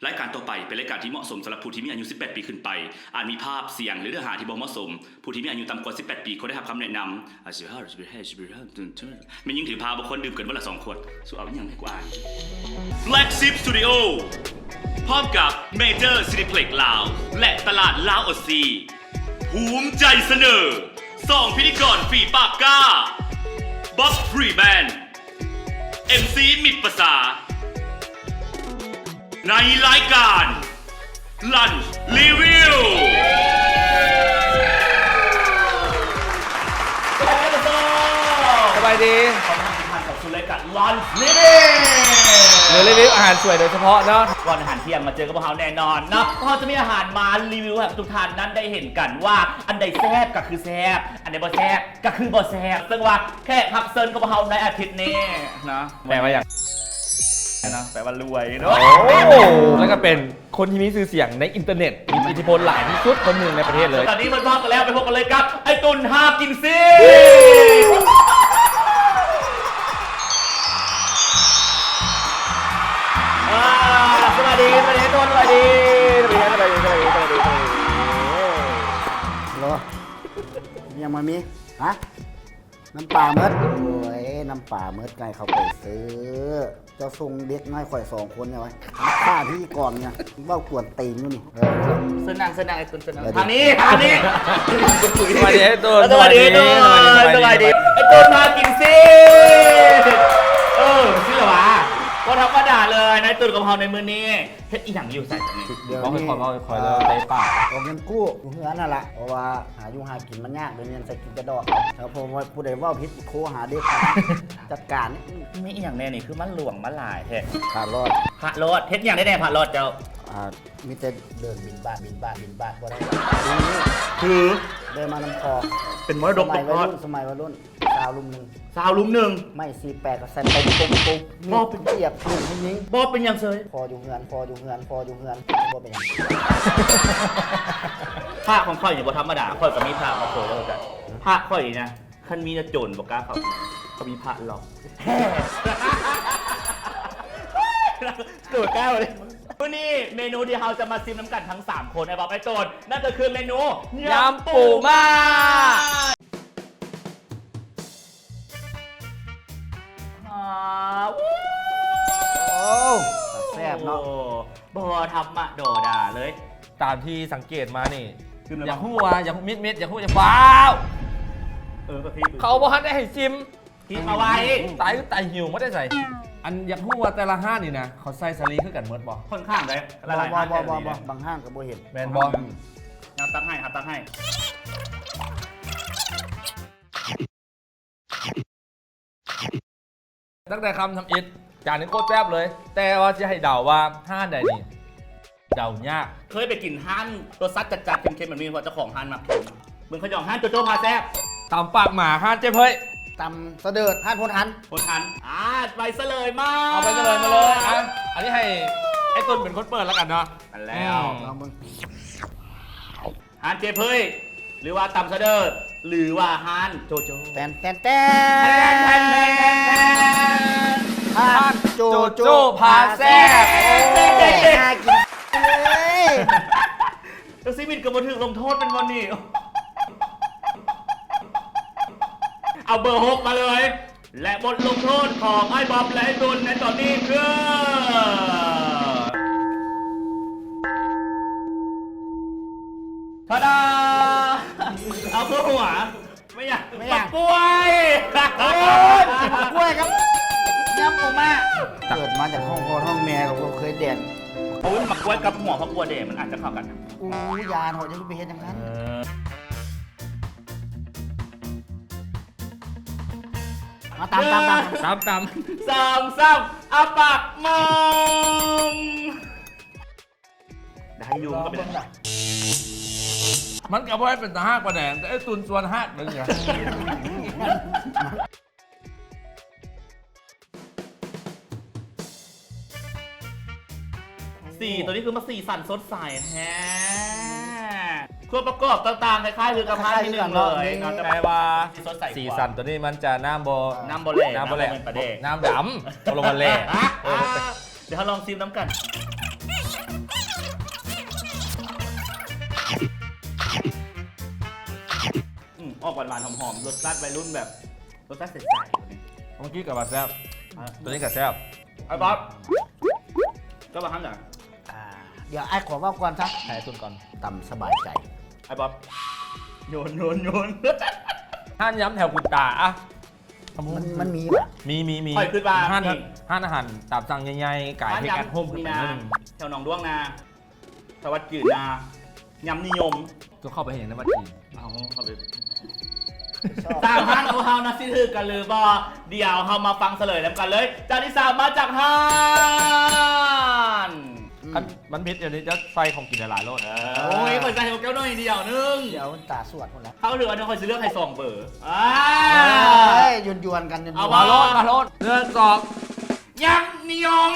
รายการต่อไปเป็นรายการที่เหมาะสมสำหรับผู้ที่มีอายุ 18 ปีขึ้นไปอาจมีภาพเสียงหรือเนื้อหาที่บ่เหมาะสมผู้ที่มีอายุต่ำกว่า 18 ปีควรได้รับคำแนะนำไม่ยิ่งถือพาบุคคลดื่มเกินวันละ2 ขวดสู้เอาอย่างให้กูอ่าน Flagship Studio พร้อมกับ Major Cineplex ลาวและตลาดลาวออซีภูมิใจเสนอ2พิธีกรฝีปากกล้าบ๊อบฟรีแมน MC มิตรภาษาในรายการลันรีวิวสบายดีขอทานกับสุรายการลันรีวิวหรือรีวิวอาหารสวยโดยเฉพาะเนาะก่อนอาหารเที่ยงมาเจอกับพวกเราแน่นอนเนาะเราจะมีอาหารมารีวิวให้ทุกท่านนั้นได้เห็นกันว่าอันใดแซ่บก็คือแซ่บอันใดบ่แซ่บก็คือบ่แซ่บซึ่งว่าแค่พักเซิร์นกับพวกเราในอาทิตย์นี้นะแปลว่าอย่างนะแปลว่ารวยเนาะแล้วก็เป็นคนที่มีชื่อเสียงในอินเทอร์เน็ตมีอิทธิพลหลายที่สุดคนหนึ่งในประเทศเลยตอนนี้มันพร้อมกันแล้วไปพบกันเลยครับไอ้ตุนห้ากินซิสวัสดีตุนสวัสดีโลยังมามีฮะน้ำปลาเมดโอ้ยน้ำปลาเมดไงเขาไปซื้อเจ้าทรงเด็กน้อยข่อย2 คนเนี่ยไว้ข้าพี่ก่อนเนี่ยว่ากวนตีนอยู่นี่เส้นนางไอ้ตุนทางนี้สวัสดีไอ้ตุนสวัสดีไอ้ตุนมากินซิชื่ออะไรวะก็ธรรมดาเลยนายตุนกับเฮาในมือนี้เฮ็ดอีหยังอยู่ใส่ตรงนี้เดี๋ยวนี้คอยเราไปป่าเอาเงินกู้อยู่เฮือนนั่นแหละเพราะว่าหาอยู่หากินมันยากเดี๋ยวนี้ใส่กินกระดอกแล้วผมว่าผู้ใดว่าพิษโทรหาเด็กจัดการนี่อีหยังแน่นี่คือมันหลวงมันหลายแท้ขาดรอดพระรอดเฮ็ดอย่างได้แน่พระรอดเจ้ามีแต่เดินบินบาทบ่ได้คือเดินมานำคอเป็นมรดกตกทอดสมัยวัยรุ่นสาวลุมหนึ่งไม่48ก็ใส่ตุ้มมีเป็นเกียบหนึ่งผู้หญิงบ่เป็นอย่างเซยพออยู่เฮือนบ่เป็นอย่างพระของข่อยนี่บ่ธรรมดาข่อยก็มีพระมาโชว์แล้วกันพระข่อยนะคันมีโจรบ่กล้าเขามีพระหลอกโดดแก้วเลยวันนี้เมนูที่เราจะมาซิมน้ำกันทั้ง3 คนไอ้บอกไอ้โจรนั่นก็คือเมนูยำปูม้าแซ่บเนาะบ่ทำมาโดดาเลยตามที่สังเกตมานี่อย่าหัวอย่ามิดอย่าหัวอย่าฟ้าวเขาบอกให้ได้ให้ซิมคิดมาไว้ตายหิวไม่ได้ใส่อันอยากหัวแต่ละห้างนี่นะเขาใส่สลีคือกันเมิดบอค่อนข้างเลยบางห้างก็บ่เห็นแมนบอเอาตั้งให้ตั้งแต่คำทำอิฐจานนี้โคตรแซ่บเลยแต่ว่าจะให้เดาว่าห้างใดนี่เดายากเคยไปกินห้างตัวซัดจัดๆเค็มๆแบบนี้เพราะเจ้าของห้างมามึงขยองห้างโจโจ้พาแซ่บตามปากหมาห้างเจ๊เฮ้ยตำเสดิร์ดห้างพลทันไปเสลยมาเอาไปเสลยมาเลยอันนี้ให้ไอ้ตุนเป็นคนเปิดแล้วกันเนาะอันแล้วห้างเจ๊เฮ้ยหรือว่าตำเสดิร์ดหรือว่าห้างโจโจ้แตนห้างโจโจ้พาแซ่บน่ากินเลยแล้วซีมินกับมาถึงลงโทษเป็นวันนี้เอาเบอร์ 6มาเลยและบทลงโทษของไอ้บ๊อบและไอ้ตุนในตอนนี้คือทาดาเอาเพื่อหัวไม่อยากกล้วยกล้วยครับยำปูม้าเกิดมาจากห้องพ่อห้องแม่เราเคยแดกโอ้ยหมักกล้วยกับหัวผักบัวแดงมันอาจจะเข้ากันยาหอยจะไปเห็นอย่างนั้นตาม3อาปากมองได้ยุ่งก็เป็นมันกับว่าเป็นตาห้าประแดงแต่ไอ้ตุนส่วนห้านึงไงตัวนี้คือมาสีสันสดใสแฮะเครื่องประกอบต่างๆคล้ายๆคือกระเพราที่1เลยแปลว่าสีสันตัวนี้มันจะน้ำโบเล่น้ำดำโลมาเล่เดี๋ยวเราลองซิมน้ำกัน หวานๆหอมๆรสชาติวัยรุ่นแบบรสชาติใสๆ เมื่อกี้กับว่าแซ่บตัวนี้กับแซ่บ ไอ้บ๊อบก็มาทำหน่อย เดี๋ยวไอ้ขอว่าก่อนซะ แพ้ตุนก่อน ตำสบายใจ ไอ้บ๊อบโยน ห้านย้ำแถวกุตาอะ มันมีป่ะ มี คอยขึ้นมา ห้าน นี่ ห้านอาหารตามสั่งใหญ่ๆไก่เทคแอทโฮมขึ้น มี ไป นา นิดนึง แถวหนองด้วงนาสวัสดิ์จืดนายำนิยม ก็เข้าไปเห็นในวัดจีน เอาเข้าไป ชอบ ตามห้างของเฮานะสิถือกันหรือบ่เดี๋ยวเฮามาฟังเฉลยแล้วกันเลยจานที่3มาจากห้าน มันพิษเดี๋ยวนี้จะใส่ของกินหลายๆรส โอ้ยเปิดใจของแก้วหน่อยเดียวนึง เดี๋ยวมันตาสวดหมดแล้ว เขาถือว่าเดี๋ยวคอยซื้อเลือกให้2 เบอร์ยวนๆกันยวน เอา มา ว่ โลดเนื้อสอบ ยำนิยม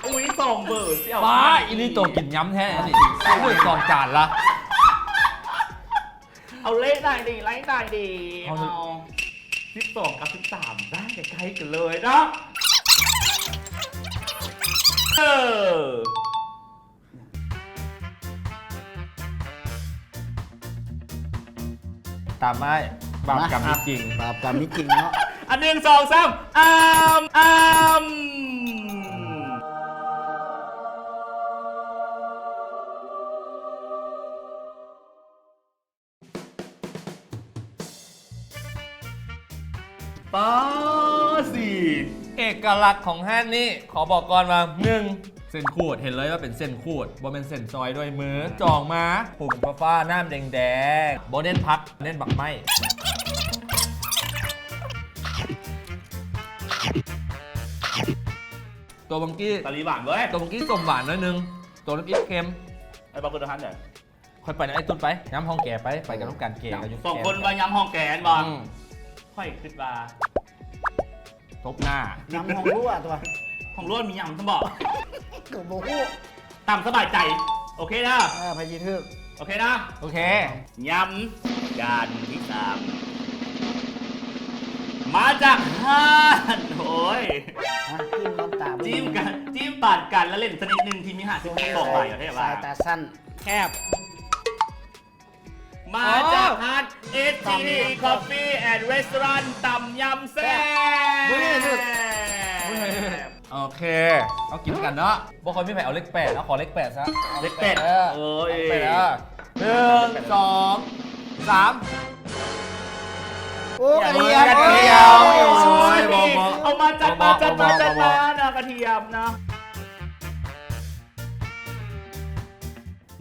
อุ้ย2 เบอร์เสี่ยว ป้าอินี่ตัวกินย้ำแท้นี่ด้วยสองจานละ เอาเละได้ดิไล่ได้ดิ เอา 12 กับ 13 ได้ใกล้ๆกันเลยนะ ตามไม่บาปกรรมจริง บาปกรรมนี้จริงเนาะ อัน1 2 3อ้ามป้าสิ เอกลักษณ์ของห้านนี่ขอบอกก่อนว่า1เส้นขูดเห็นเลยว่าเป็นเส้นขูดบ่เป็นเส้นซอยด้วยมือจองมาปุ่มฟ้าๆน้ำแดงๆบ่เน้นพักเน้นบักไม้ตัวบังกี้ ตาลีบานเว้ย ตัวบังกี้ส้มหวานน้อยนึงตัวบังกี้เค็ม ไอ้บอกคุณทหารเนี่ย ค่อยไปนะไอ้ตุ้นไปย้ำห้องแก่ไปกับน้ำการเกย์กับยุ สองคนมายำห้องแกนบอล อืม ค่อยขึ้นมา ทบหน้า น้ำของรั่วตัว ของร่วนมียำสมบอก เกือบโบกู้ ตามสบายใจ โอเคนะ พายีทึก โอเคนะ โอเค ยำจานที่ 3 มาจากห้านโอ้ย จิ้มน้ำตา จิ้มกันจิ้มปาดกันแล้วเล่นสนิดหนึ่งที่มีหาที่สองใบเหรอเทพ สา ว่า ยตาสั้น แคบ มาจากห้านเอทีคอฟฟี่แอนด์รีสอร์ทตำยำแซ่บ โอเคเอากินกันเนาะบางคนพี่แผ่เอาเลข8เอาขอเลข8ซะ เล็กเป็ด เออ โอ้ย เลข81 2 3 โอ้กระเทียม กระเทียม โอ้ย โอ้ย บอก เอามาจัดมาจัดมาจัด บ มา อก นะกระเทียมนะ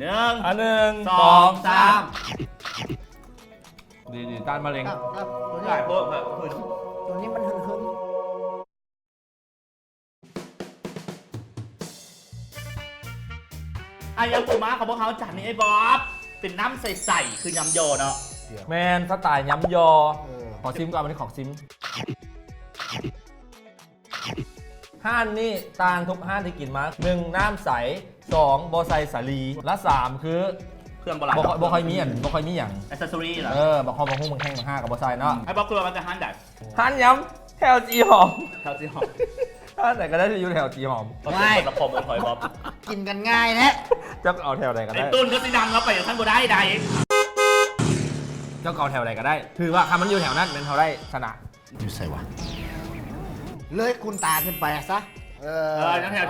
1 อันหนึ่ง 2 สอง 3 ดีต้านมะเร็ง ครับตัว ใหญ่ นี้ เพิ่มเพิ่ม ตัวนี้มันหึง อายาปูม้าของพวกเขาจัดนี่ไอ้บ๊อบเป็นน้ำใสๆคือยำโยเนาะ แมนสไตล์ย้ำยอ ๆ ขอซิมก่อนวันนี้ขอซิมห้านนี่ต่างทุกห้านที่กินมา1น้ำใส2บอไซสาลีและ3คือ เครื่องโบราณ บอคอยมีอย่างบอคอยมีอย่าง แอสเซสซอรี่เหรอ บอคอยบอหุ้งบางแห้งบางห้ากับบอไซเนาะ ไอ้บ๊อบคือมันจะฮันดัด ห้านย้ำแถวจีหอม เท่าที่หอม ห้านไหนก็ได้ที่อยู่แถวจีหอม ไม่ละครมันถอยบ๊อบ กินกันง่ายนะ จะเอาแถวไหนก็ ไอ้ ได้ ตุ้นก็สีดำแล้วไปอย่างท่านโบได้ได้ เจ้าเก่าแถวไหนก็ได้คือว่าคำมันอยู่แถวนั้นเป็นแถวได้ชนะ อยู่ใส่วะเลยคุณตาขึ้นไปซะนั่นแถว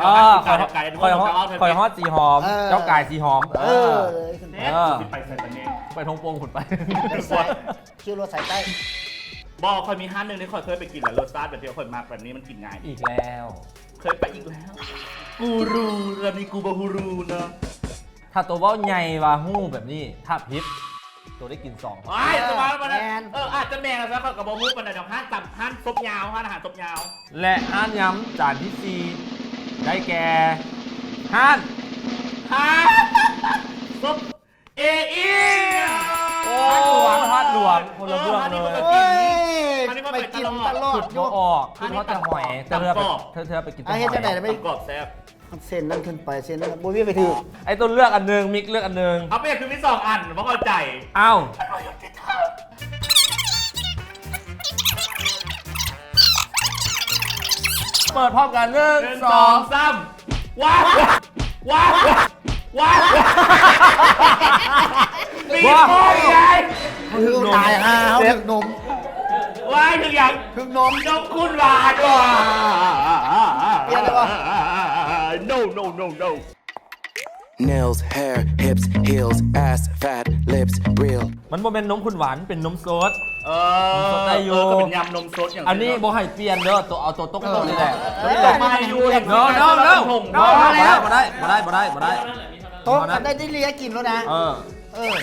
คอย ไก่ คอยฮอตสีหอม เจ้ากายสีหอม เลยขึ้นไป เนี่ยไปใส่ตะเนีย ไปทงโปงขุดไป ใส่ชื่อรถใส่ใต้ บอกคอยมีฮันหนึ่งที่คอยเคยไปกินแหละรสชาติแบบเดียวคอยมากแบบนี้มันกินง่าย อีกแล้ว เคยไปอีกแล้ว กูรูระมีกูบาฮูรูนะ ถ้าตัวว่าใหญ่ว่าหู้แบบนี้ถ้าพิษตัวได้กิน2 ไอ้สบายมาเลยอาจจะแมงแล้วกับบาฮูกันแต่เดี๋ยวฮันจับฮันซบยาวฮันอาหารซบยาว และห้านย้ำจานที่ 4 ได้แก่ห้าน ฮันซบเออี โอ้ห้านหลวงคนละเรื่องเลย โอ้ยไปกินตลอ ขุ ด ดเขาออกคือเขาจะหอยแต่เธอไปกิน ไอ้เฮ็ดจะไหนไม่ กรอบแซ่บ เส้นนั่นขึ้นไปเส้นนั้นบุ้ยไปถือ ไอ้ต้นเลือกอันนึงมิกเลือกอันนึง เอาเปรียบคือมี2 อันเพราะเข้าใจ อ้าวเปิดพร้อมกัน1 2 3ว้าวว้าวว้าว ปีกโป้ยไง คือตายฮะเขาถึกนม ว้ายถึงอย่าง ถึกนม นมคุณหวานว่ะ เปลี่ยนเลยวะ no Nails, hair, hips, heels, ass, fat, lips, real. มันบ่เป็นนมขุ่นหวานเป็นนมสด เออ สดได้อยู่ ก็เป็นยำนมสดอย่าง อันนี้บ่ให้เปลี่ยนเด้อตัวเอาตัวตกตัวนี่แหละ มาอยู่อย่าง no no no ผง no บ่ได้ โต๊ะกันได้เลียกินแล้วนะ เออ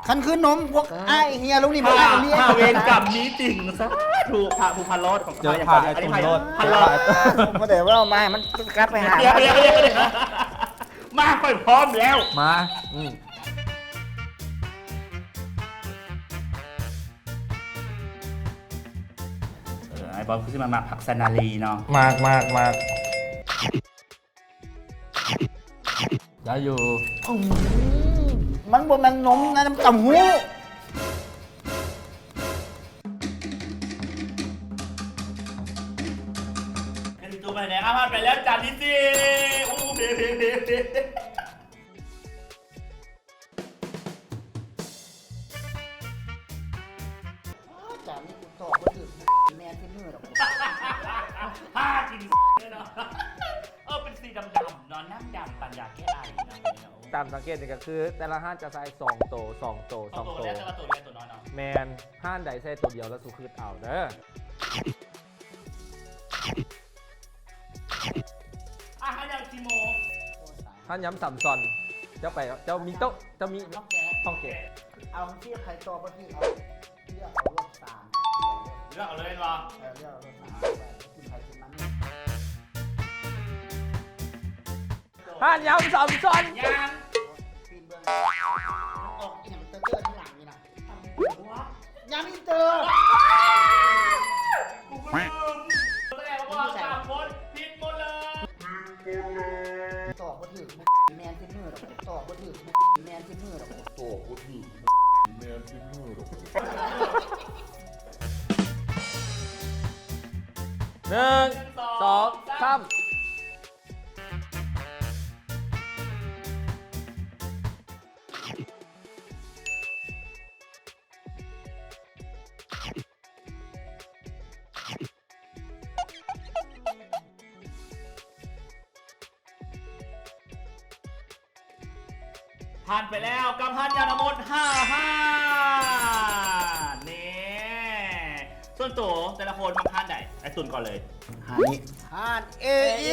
คันคือนมพวกไอ้เฮียลูกนี่มา ถ้า เลีย เวรกรรมนี้จริงซะถูกพระผู้พันรอดของ เจอ อย่าง พา อัน ไอ้ นี้ ตุ่ม ไผ่ โลด พันรอด เพราะเดี๋ยวว่าเอามาให้มันกลับไปหา เดี๋ยวมาค่อยพร้อมแล้ว มาไอ้บอลคือมาผักซานาลีเนาะ มากได้อยู่ มันบนมันนมนะน้ำต่ำหู กันตัวไปไหนครับพลาดไปแล้วจานที่สี่อู้เบ๊จากนี้กูตอบว่าถึกแม่ที่มือหรอก ห้ากินเนาะเป็นสีดำๆเนาะน้ำดำปัญญาแก้ไอนะ ตามสังเกตนี่ก็คือ แต่ละห้านจะใส่2 โต 2 โต ตัว 2 โต แล้วแต่ว่าตัวเล็กตัวน้อยเนาะ แมนห้านใดใส่ตัวเดียวแล้วสุคืดเอาเด้อ ให้ยังชิโม ห้านย้ำสัมซอนเจ้าไปเจ้ามีโต๊ะเจ้ามี ต้องแก ห้องเก็บ เอาที่ใครตอบว่าที่เอาเลือกเอารถสาม เลือกเอาเลยเหรอ เลือกเอารถสามกินใครกินมัน ห้านย้ำสัมซอน ยัง ปีนเบื้องออกอย่างเตอร์ข้างหลังนี่นะยังมีเตอร์ กูก็ลืมแสดงว่าสามคนผิดหมดเลย ตอบว่าถึกแมนที่มือหรอกตอบว่าถึกแมนที่มือหรอก 1 2 3 ผ่านไปแล้วกับฮันยานามด5ส่วนตัวแต่ละคนมาฮันไหนไอ้ตุนก่อนเลย หานี่ฮานเอเอ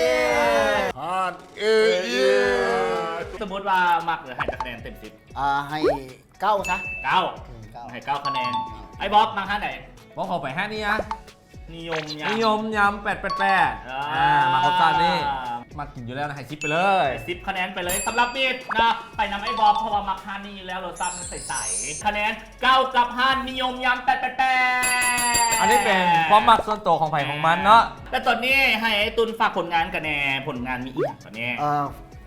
สมมติว่ามักหรือให้คะแนนเต็ม10 ให้เก้าซะ 9ให้9คะแนนไอ้บ๊อบมาฮันไหน บอกเขาไปห้านนี้นะ นิยมยัง นิยมยำ888มาเขาซานนี่มากินอยู่แล้วนะให้ซิปไปเลย 10คะแนนไปเลยสำหรับบีดนะไปนำไอ้บ๊อบเพราะว่ามักฮันนี่อยู่แล้วรสชาติมันใสๆคะแนน9กับฮันนิยมยำ888 อันนี้เป็นความมักส่วนตัวของไผ่ของมันเนาะ แต่ตอนนี้ให้ไอ้ตุนฝากผลงานกันแน่ผลงานมีอีกอย่างตอนนี้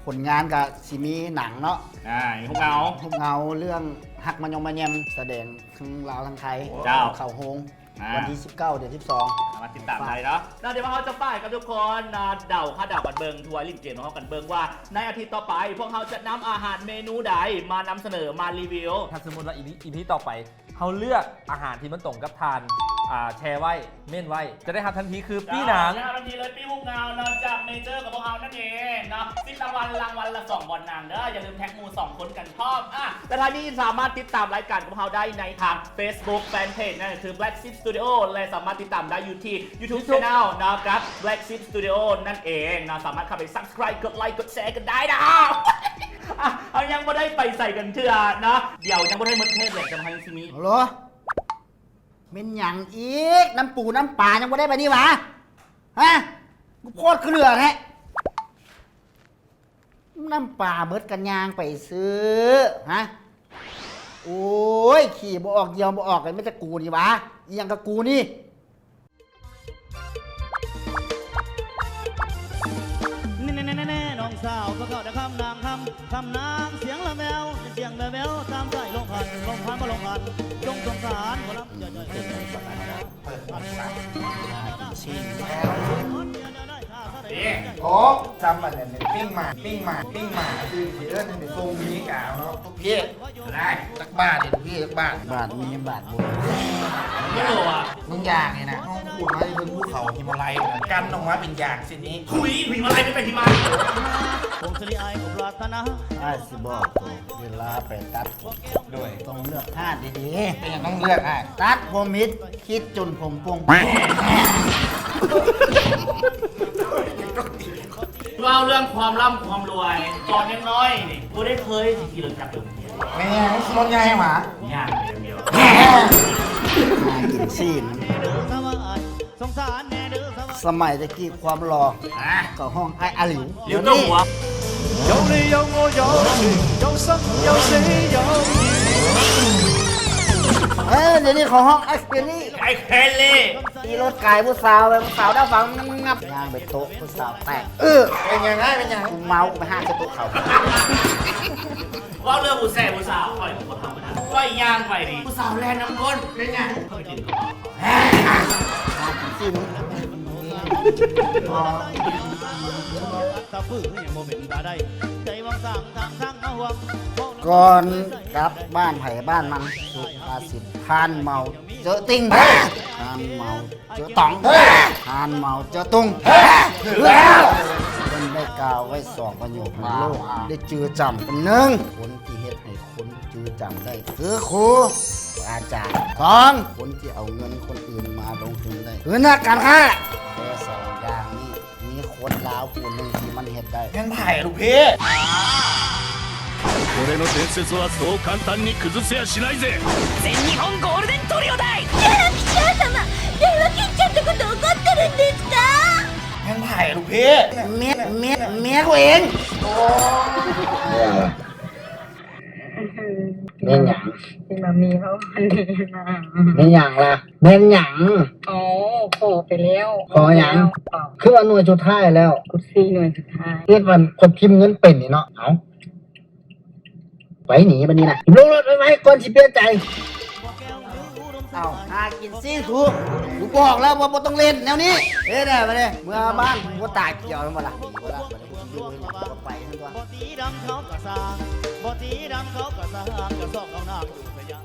ผลงานกับซีมีหนังเนาะ พวกเรา ทุกเงาเรื่องหักมันยองมันแยมแสดงทั้งลาวทั้งไทย เจ้า เข่าโฮงวันที่19 เดือน12 มาติดตามได้เนาะแล้วเดี๋ยวเขาจะฝ่ายกับทุกคนเดาค่าเดากันเบิงทัวร์ลิมเกมของเขากันเบิงว่าในอาทิตย์ต่อไป พวกเขาจะนำอาหารเมนูใดมานำเสนอมารีวิว ถ้าสมมติว่าอีพีต่อไปเขาเลือกอาหารที่มันตรงกับทานแชร์ไว้เม่นไว้ จะได้ทำทันทีคือปี้หนัง ทันทีเลยปี้พวกเงาเนาะจากเมเจอร์กับพวกเขานั่นเองเนาะซิปรางวัลละ2 บอลนางเด้ออย่าลืมแท็กมู2 คนกันพร้อมและท่านนี้สามารถติดตามรายการของเขาได้ในทาง Facebook Fanpage นั่นคือ Black Sheep Studio และสามารถติดตามได้อยู่ที่ YouTube Channel นะครับ Black Sheep Studio นั่นเองนะสามารถเข้าไป Subscribe กดไลค์กดแชร์กันได้นะเอายังไม่ได้ไปใส่กันเถื่อนะเดี๋ยวยังไม่ได้มดเทศเลยจะมาให้ซิมิ เหรอเป็นอย่างอีกน้ำปูน้ำปลายังไม่ได้ไปนี่หวะฮะกูโคตรเกลือแท้น้ำปลาเบิดกันยางไปซื้อฮะโอ้ยขี่บ่ออกเดียวบ่ออกเลยไม่จะกูนี่หวะอีหยังกับกูนี่ น้องสาวก็เข้าแต่คำนางคำนางเสียงละแมวเสียงแมวตามใจลงพันมาลงพันจงสงสารขอรับอย่าเปิด โอ้จำมันเนี่ยปิ้งหมาคือเอิ้นให้ไปส่งนี้กาวเนาะทุกพี่ได้สักบาทดิทุกพี่สักบาทมีบาทบุญ ไม่รู้อ่ะ บางอย่างเนี่ยนะห้องพูดมาที่เพิ่นภูเขาหิมาลัยนะกันออกมาเป็นอย่างสิ่นี้ คุยผีมาอะไรไม่เป็นผีมา ผมสิริไอผมปรารถนา ไอ้สิบอกตัวเวลาไปตัดด้วยต้องเลือกท่าดีๆเป็นอย่างต้องเลือกไอ้ตัดผมมิดคิดจนผมปง เล่าเรื่องความร่ำความรวยตอนยังน้อยนี่กูได้เคยขี่รถจักรยาน แม่รถใหญ่หมา ย่างเดียว มากินซีน เด้อสวัสดิ์สงสารแน่เด้อสวัสดิ์ สมัยตะกี้ความรอก็ห้องไอ้อาหลิว เลี้ยวตัวหัว 有你有我有情有生有死有義。 เดี๋ยวนี้ของห้องไอ้เดี๋ยวนี้ ไอ้เคลลี่ ขี่รถไก่ผู้สาวไปผู้สาวด้าฟังงับย่างไปโต๊ะผู้สาวแตกเป็นยังไงกูเมาไปห้างจะโต๊ะเขา ว่าเรื่องผู้แซ่ผู้สาวปล่อยผู้ทำไม่ได้ปล่อยย่างไปดิผู้สาวแลน้ำก้นเป็นไงเคยกินก็บอก ซีน ตาฟื้นยังโมเป็นตาได้ใจวังสั่งทางทางเอาหวัง ก่อนกลับบ้านไผ่บ้านมันสุภาษิตทานเมาเจอติ่งทานเมาเจอต๋องทานเมาเจอตุ้งแล้วคนได้กล่าวไว้สองประโยคในโลกได้จือจำเป็นหนึ่งคนที่เฮ็ดให้คนจือจำได้คือครูอาจารย์สองคนที่เอาเงินคนอื่นมาลงทุนได้คือนักการค้าแค่สองอย่างนี้มีคนลาวคนหนึ่งที่มันเฮ็ดได้ยังไผ่ลูกพี่ 俺の伝説はそう簡単に崩せやしないぜ。全日本ゴールデントリオだい。吉川様、電話切っちゃったこと怒ってるんですか？ ยังไผ่ลูกพี่เมียกูเองเมียหยัง เป็นมามีเขาพันนี้นะ เมียหยังล่ะเมียหยัง อ๋อขอไปแล้ว ขอหยัง เปล่า คือว่าหน่วยสุดท้ายแล้ว กุซี่หน่วยสุดท้าย เรียกมันคนพิมพ์เงินเป็นนี่เนาะเอาไปหนีบันนี้นะลงรถไว้ก่อนสิเปลี่ยนใจเอาหากินซี่ถูกกูบอกแล้วว่าบ่ต้องเล่นแนวนี้เอ้ยได้มาเลยเมื่อบ้านกูตายเกี่ยวมันบ่ล่ะบ่ล่ะบ่ได้กูไปทั้งตัว บ่ตีดำเขากระสางบ่ตีดำเขากระสางกระสอบเอาหน้าดูพยา